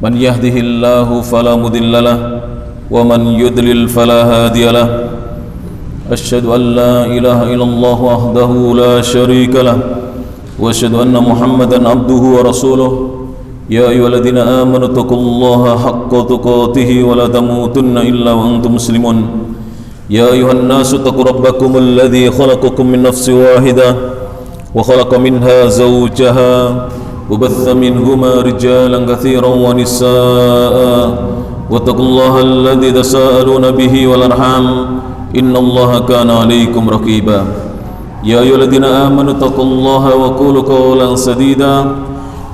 من يهده الله فلا مضل له ومن يضلل فلا هادي له أشهد أن لا إله إلا الله وحده لا شريك له وأشهد أن محمدا عبده ورسوله يا أيها الذين آمنوا اتقوا الله حق تقاته ولا تموتن إلا وأنتم مسلمون يا أيها الناس اتقوا ربكم الذي خلقكم من نفس واحدة وخلق منها زوجها وبث منهما رجالا كثيرا ونساء واتقوا الله الذي تساءلون به والأرحام إن الله كان عليكم رقيبا يا أيها الذين آمنوا اتقوا الله وقولوا قولا سديدا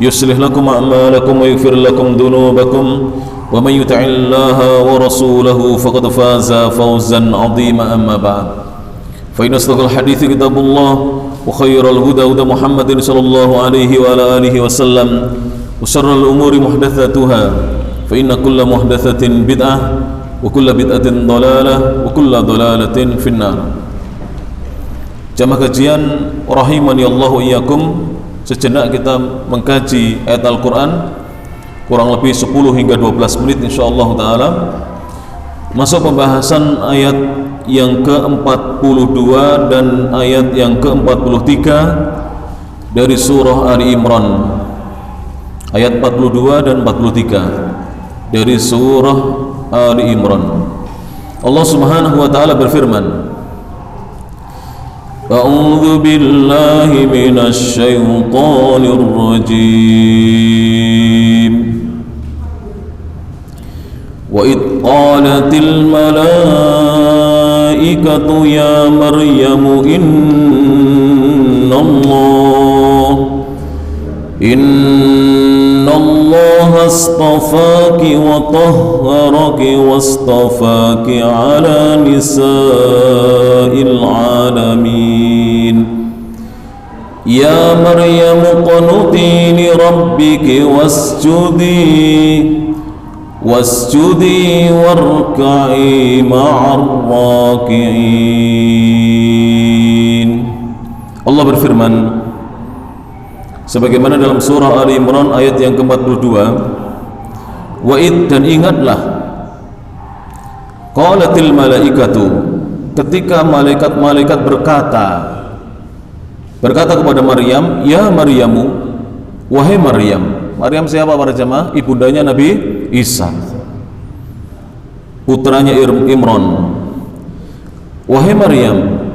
يصلح لكم أعمالكم ويغفر لكم ذنوبكم ومن يطع الله ورسوله فقد فاز فوزا عظيما أما بعد فإن أصدق الحديث كتاب الله وخير الهدى هدى محمد صلى الله عليه وعلى آله وسلم وشر الأمور محدثاتها فإن كل محدثة بدعة وكل بدعة ضلالة وكل ضلالة في النار. Jamaah kajian rahimani Allah wa iyyakum, sejenak kita mengkaji ayat Al-Quran kurang lebih 10 hingga 12 menit insyaallah ta'ala. Masuk pembahasan ayat yang ke-42 dan ayat yang ke-43 dari surah Ali Imran. Ayat 42 dan 43 dari surah Ali Imran. Allah Subhanahu wa taala berfirman, A'udzu billahi minasy syaithanir rajim. Wa id qalatil malaikatu ya Maryamu innallaha astafaki wa tahharaki wastafaki ala nisa'il alamin. Ya Maryam qunuti li rabbiki wasjudi warka'i ma'ar raki'in. Allah berfirman sebagaimana dalam surah Ali Imran ayat yang ke-42, wa'id, dan ingatlah, qalatil malaikatu, ketika malaikat-malaikat berkata kepada Maryam, ya Maryamu, wahai Maryam. Maryam siapa para jamaah? Ibundanya Nabi Isa, putranya Imran. Wahai Maryam,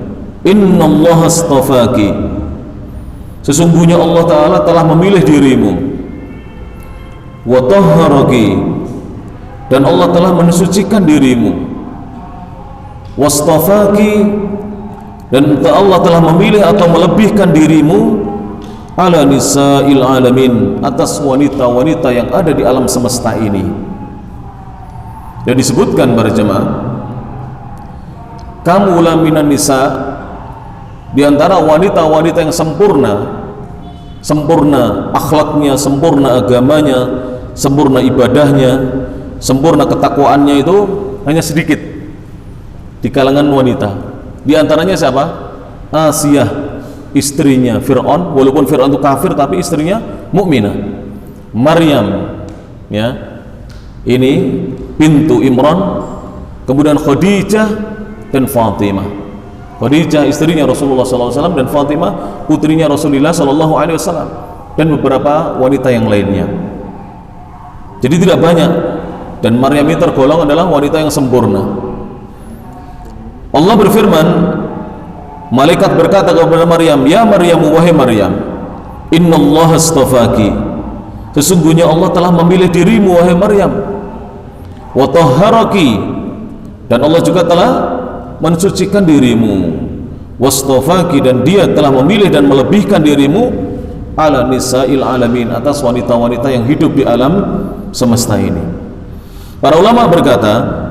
innallaha astafaki, sesungguhnya Allah Ta'ala telah memilih dirimu, wa tahharaki, dan Allah telah mensucikan dirimu, wastafaki, dan Allah telah memilih atau melebihkan dirimu, ala nisa'il alamin, atas wanita-wanita yang ada di alam semesta ini. Dan disebutkan para jemaah, kamu laminan nisa, di antara wanita-wanita yang sempurna akhlaknya, sempurna agamanya, sempurna ibadahnya, sempurna ketakwaannya, itu hanya sedikit di kalangan wanita. Di antaranya siapa? Asiyah, istrinya Fir'aun, walaupun Fir'aun itu kafir tapi istrinya mukminah. Maryam, ya, ini bintu Imran, kemudian Khadijah dan Fatimah. Khadijah istrinya Rasulullah SAW dan Fatimah putrinya Rasulullah SAW, dan beberapa wanita yang lainnya. Jadi tidak banyak, dan Maryam ini tergolong adalah wanita yang sempurna. Allah berfirman, malaikat berkata kepada Maryam, ya Maryam, wahai Maryam, innallaha astafaki, sesungguhnya Allah telah memilih dirimu wahai Maryam, wa tahharaki, dan Allah juga telah mensucikan dirimu, wastafaki, dan Dia telah memilih dan melebihkan dirimu, ala nisa'il alamin, atas wanita-wanita yang hidup di alam semesta ini. Para ulama berkata,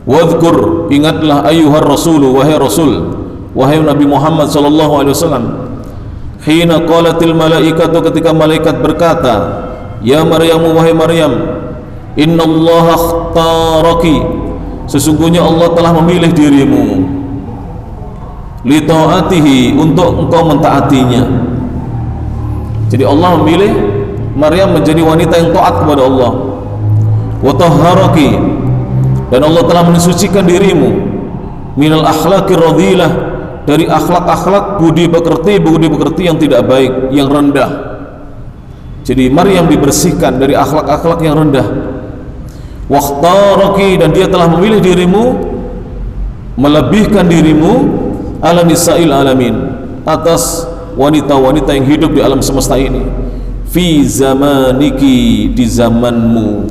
wadhkur, ingatlah, ayyuhar rasulu, wahai rasul, wahai Nabi Muhammad sallallahu alaihi wasallam, hina qalatil malaikatu, ketika malaikat berkata, ya Maryam, wahai Maryam, innallaha akhtaraki, sesungguhnya Allah telah memilih dirimu, li ta'atihi, untuk engkau mentaatinya. Jadi Allah memilih Maryam menjadi wanita yang taat kepada Allah, wa tahharaki, dan Allah telah mensucikan dirimu, minal akhlaqir radhilah, dari akhlak-akhlak budi pekerti yang tidak baik, yang rendah. Jadi Maryam dibersihkan dari akhlak-akhlak yang rendah. Wakhtaraki, dan dia telah memilih dirimu, melebihkan dirimu ala nisa'il alamin, atas wanita-wanita yang hidup di alam semesta ini. Fi zamaniki, di zamanmu.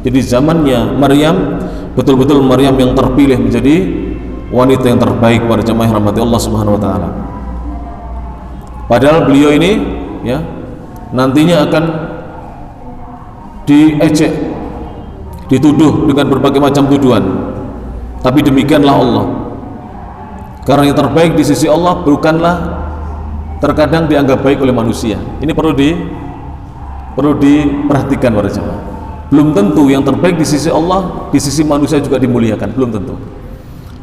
Jadi zamannya Maryam betul-betul Maryam yang terpilih menjadi wanita yang terbaik pada jemaah yang rahmati Allah Subhanahu wa taala. Padahal beliau ini ya nantinya akan diejek, dituduh dengan berbagai macam tuduhan. Tapi demikianlah Allah. Karena yang terbaik di sisi Allah bukanlah terkadang dianggap baik oleh manusia. Ini perlu diperhatikan para jemaah. Belum tentu yang terbaik di sisi Allah di sisi manusia juga dimuliakan, belum tentu.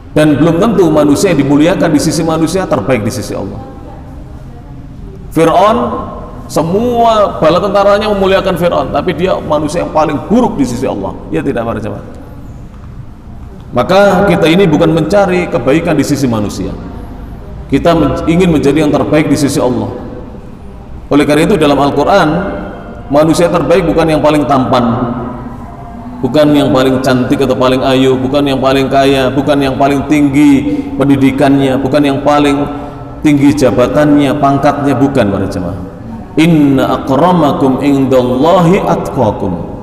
Dan belum tentu manusia yang dimuliakan di sisi manusia terbaik di sisi Allah. Fir'aun, semua bala tentaranya memuliakan Fir'aun, tapi dia manusia yang paling buruk di sisi Allah. Ya tidak para jemaah. Maka kita ini bukan mencari kebaikan di sisi manusia, kita ingin menjadi yang terbaik di sisi Allah. Oleh karena itu dalam Al-Quran, manusia terbaik bukan yang paling tampan, bukan yang paling cantik atau paling ayu, bukan yang paling kaya, bukan yang paling tinggi pendidikannya, bukan yang paling tinggi jabatannya, pangkatnya, bukan para jemaah. Inna akramakum indallahi atqakum.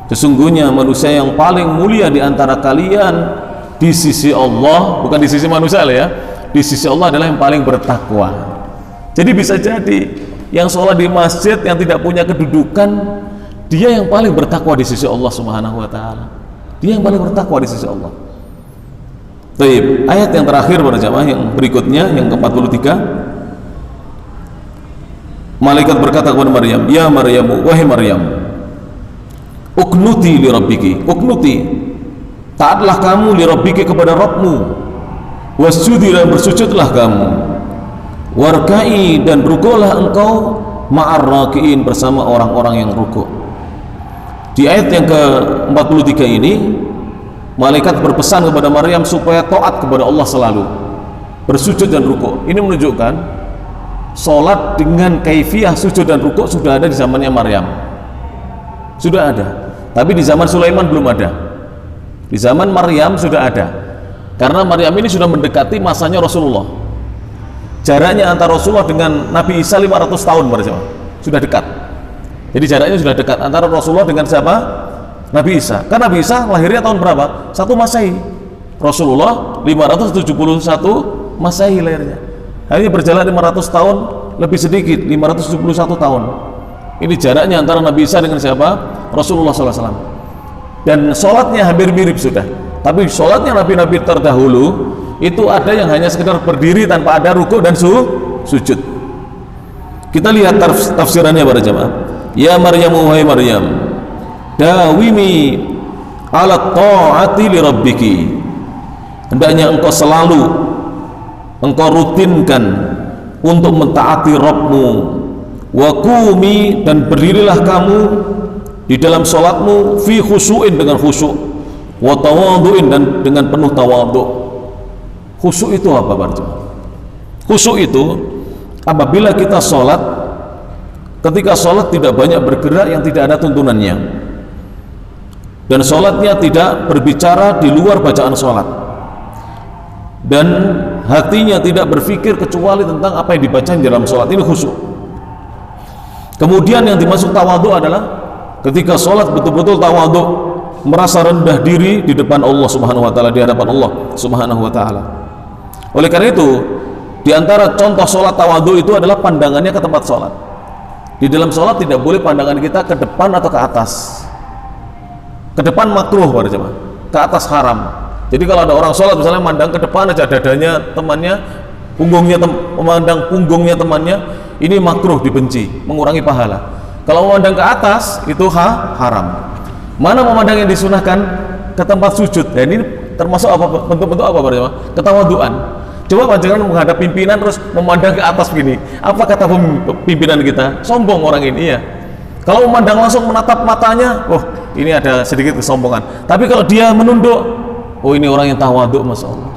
Sesungguhnya manusia yang paling mulia di antara kalian di sisi Allah, bukan di sisi manusia lah ya, di sisi Allah adalah yang paling bertakwa. Jadi bisa jadi yang sholat di masjid yang tidak punya kedudukan, dia yang paling bertakwa di sisi Allah Subhanahu wa taala. Dia yang paling bertakwa di sisi Allah. Baik, ayat yang terakhir pada jamaah yang berikutnya, yang ke-43. Malaikat berkata kepada Maryam, "Ya Maryamu, wahai Maryam, uknuti li rabbiki." Uknuti, taatlah kamu li rabbiki kepada Rabbmu. Wasjudi, dan bersujudlah kamu. Warkai, dan rukulah engkau ma'ar rakiin, bersama orang-orang yang rukuk. Di ayat yang ke-43 ini, malaikat berpesan kepada Maryam supaya taat kepada Allah selalu, bersujud dan rukuk. Ini menunjukkan sholat dengan kaifiyah sujud dan rukuk sudah ada di zamannya Maryam, sudah ada. Tapi di zaman Sulaiman belum ada. Di zaman Maryam sudah ada, karena Maryam ini sudah mendekati masanya Rasulullah. Jaraknya antara Rasulullah dengan Nabi Isa 500 tahun sudah dekat. Jadi jaraknya sudah dekat antara Rasulullah dengan siapa? Nabi Isa. Karena Nabi Isa lahirnya tahun berapa? 1 Masehi. Rasulullah 571 Masehi lahirnya. Hanya berjalan 500 tahun lebih sedikit, 571 tahun. Ini jaraknya antara Nabi Isa dengan siapa? Rasulullah SAW. Dan sholatnya hampir mirip sudah. Tapi sholatnya nabi-nabi terdahulu itu ada yang hanya sekedar berdiri tanpa ada rukuk dan sujud. Kita lihat tafsirannya para jamaah. Ya Maryam, wahai Maryam, dawimi ala ta'ati li rabbiki. Hendaknya engkau selalu, engkau rutinkan untuk mentaati Rabbmu. Wa qumi, dan berdirilah kamu di dalam salatmu fi khusyu'in, dengan khusyuk, wa tawadhu'in, dan dengan penuh tawadhu'. Khusyuk itu apa para jemaah? Khusyuk itu apabila kita sholat, ketika sholat tidak banyak bergerak yang tidak ada tuntunannya, dan sholatnya tidak berbicara di luar bacaan sholat, dan hatinya tidak berpikir kecuali tentang apa yang dibaca di dalam sholat. Ini khusyuk. Kemudian yang dimaksud tawadhu adalah ketika sholat betul-betul tawadhu, merasa rendah diri di depan Allah Subhanahu wa taala, di hadapan Allah Subhanahu wa taala. Oleh karena itu, di antara contoh sholat tawadhu itu adalah pandangannya ke tempat sholat. Di dalam sholat tidak boleh pandangan kita ke depan atau ke atas. Ke depan makruh pada jemaah, ke atas haram. Jadi kalau ada orang sholat misalnya mandang ke depan aja dadanya temannya, memandang punggungnya temannya, ini makruh, dibenci, mengurangi pahala. Kalau memandang ke atas itu haram. Mana memandang yang disunahkan? Ke tempat sujud. Dan ini termasuk apa, bentuk-bentuk apa pada jemaah? Ketawaduan. Coba jangan menghadap pimpinan terus memandang ke atas begini. Apa kata pimpinan kita? Sombong orang ini ya. Kalau memandang langsung menatap matanya, ini ada sedikit kesombongan. Tapi kalau dia menunduk, oh ini orang yang tawadhu, masya Allah.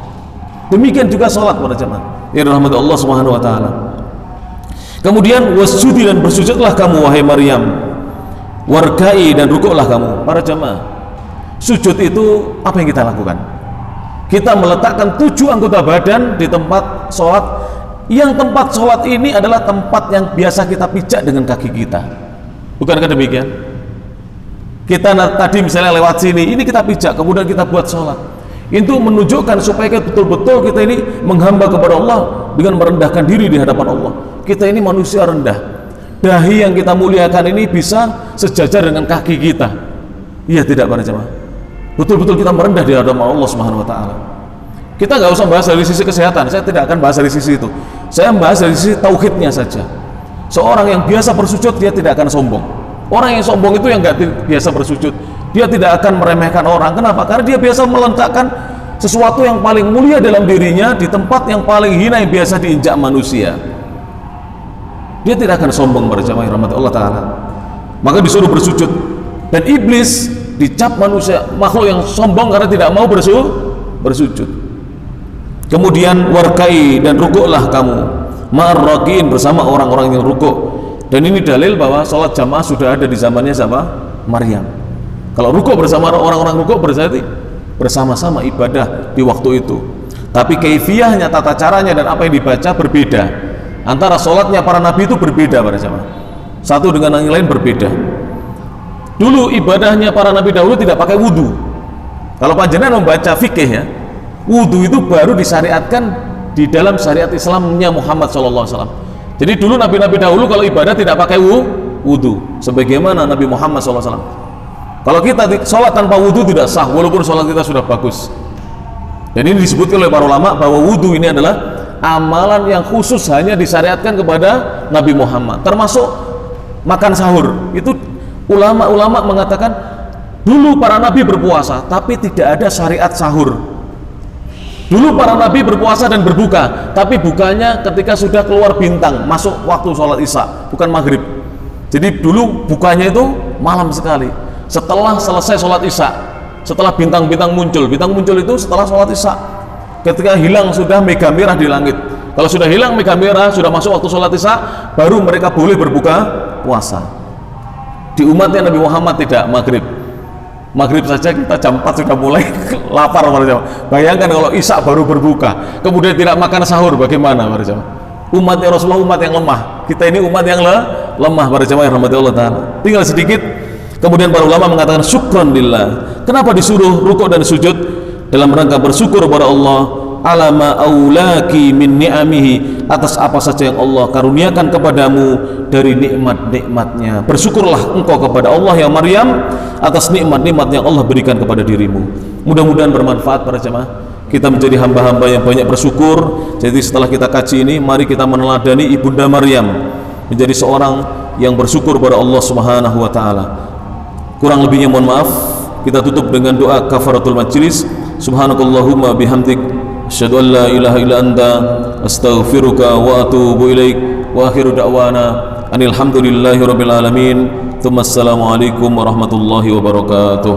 Demikian juga sholat para jemaah yang dirahmati Allah Subhanahu wa taala. Kemudian wasjudi, dan bersujudlah kamu wahai Maryam, warkai, dan rukuklah kamu. Para jemaah, sujud itu apa yang kita lakukan? Kita meletakkan 7 anggota badan di tempat sholat, yang tempat sholat ini adalah tempat yang biasa kita pijak dengan kaki kita. Bukankah demikian? Kita tadi misalnya lewat sini, ini kita pijak, kemudian kita buat sholat. Itu menunjukkan supaya betul-betul kita ini menghamba kepada Allah dengan merendahkan diri di hadapan Allah. Kita ini manusia rendah. Dahi yang kita muliakan ini bisa sejajar dengan kaki kita. Iya tidak para jemaah? Betul-betul kita merendah di hadapan Allah Subhanahu wa taala. Kita nggak usah bahas dari sisi kesehatan, saya tidak akan bahas dari sisi itu. Saya bahas dari sisi tauhidnya saja. Seorang yang biasa bersujud, dia tidak akan sombong. Orang yang sombong itu yang nggak biasa bersujud. Dia tidak akan meremehkan orang. Kenapa? Karena dia biasa meletakkan sesuatu yang paling mulia dalam dirinya di tempat yang paling hina yang biasa diinjak manusia. Dia tidak akan sombong pada jamaah rahmat Allah Ta'ala. Maka disuruh bersujud. Dan iblis dicap manusia, makhluk yang sombong karena tidak mau bersujud. Kemudian warkai, dan rukuklah kamu ma'arrakin, bersama orang-orang yang rukuk. Dan ini dalil bahwa sholat jamaah sudah ada di zamannya siapa? Maryam. Kalau rukuk bersama orang-orang rukuk berarti bersama-sama ibadah di waktu itu. Tapi kaifiyahnya, tata caranya dan apa yang dibaca berbeda. Antara sholatnya para nabi itu berbeda para jamaah. Satu dengan yang lain berbeda. Dulu ibadahnya para nabi dahulu tidak pakai wudu. Kalau panjenengan membaca fikih ya, wudu itu baru disyariatkan di dalam syariat Islamnya Muhammad SAW. Jadi dulu nabi-nabi dahulu kalau ibadah tidak pakai wudu, sebagaimana Nabi Muhammad SAW. Kalau kita sholat tanpa wudhu tidak sah, walaupun sholat kita sudah bagus. Dan ini disebutkan oleh para ulama bahwa wudhu ini adalah amalan yang khusus hanya disyariatkan kepada Nabi Muhammad. Termasuk makan sahur. Itu ulama-ulama mengatakan dulu para nabi berpuasa, tapi tidak ada syariat sahur. Dulu para nabi berpuasa dan berbuka, tapi bukanya ketika sudah keluar bintang, masuk waktu sholat isya, bukan maghrib. Jadi dulu bukanya itu malam sekali. Setelah selesai sholat isya, setelah bintang-bintang muncul itu setelah sholat isya, ketika hilang sudah mega merah di langit. Kalau sudah hilang mega merah, sudah masuk waktu sholat isya, baru mereka boleh berbuka puasa. Di umatnya Nabi Muhammad tidak, maghrib saja kita jam 4 sudah mulai lapar. Bayangkan kalau isya baru berbuka, kemudian tidak makan sahur, bagaimana? Umatnya Rasulullah umat yang lemah, kita ini umat yang lemah para jamaah rahmatullah ta'ala. Tinggal sedikit. Kemudian para ulama mengatakan syukran lillah. Kenapa disuruh rukuk dan sujud? Dalam rangka bersyukur kepada Allah alama aulaki min ni'amihi, atas apa saja yang Allah karuniakan kepadamu dari nikmat-nikmatnya. Bersyukurlah engkau kepada Allah ya Maryam atas nikmat-nikmat yang Allah berikan kepada dirimu. Mudah-mudahan bermanfaat para jemaah. Kita menjadi hamba-hamba yang banyak bersyukur. Jadi setelah kita kaji ini, mari kita meneladani Ibunda Maryam menjadi seorang yang bersyukur kepada Allah Subhanahu wa taala. Kurang lebihnya mohon maaf. Kita tutup dengan doa kafaratul majlis. Subhanakallahumma bihamdik, asyhadu an la ilaha illa anta, astaghfiruka wa atubu ilaik. Wa akhiru da'wana anil hamdulillahi rabbil alamin. Tsumma assalamu alaikum warahmatullahi wabarakatuh.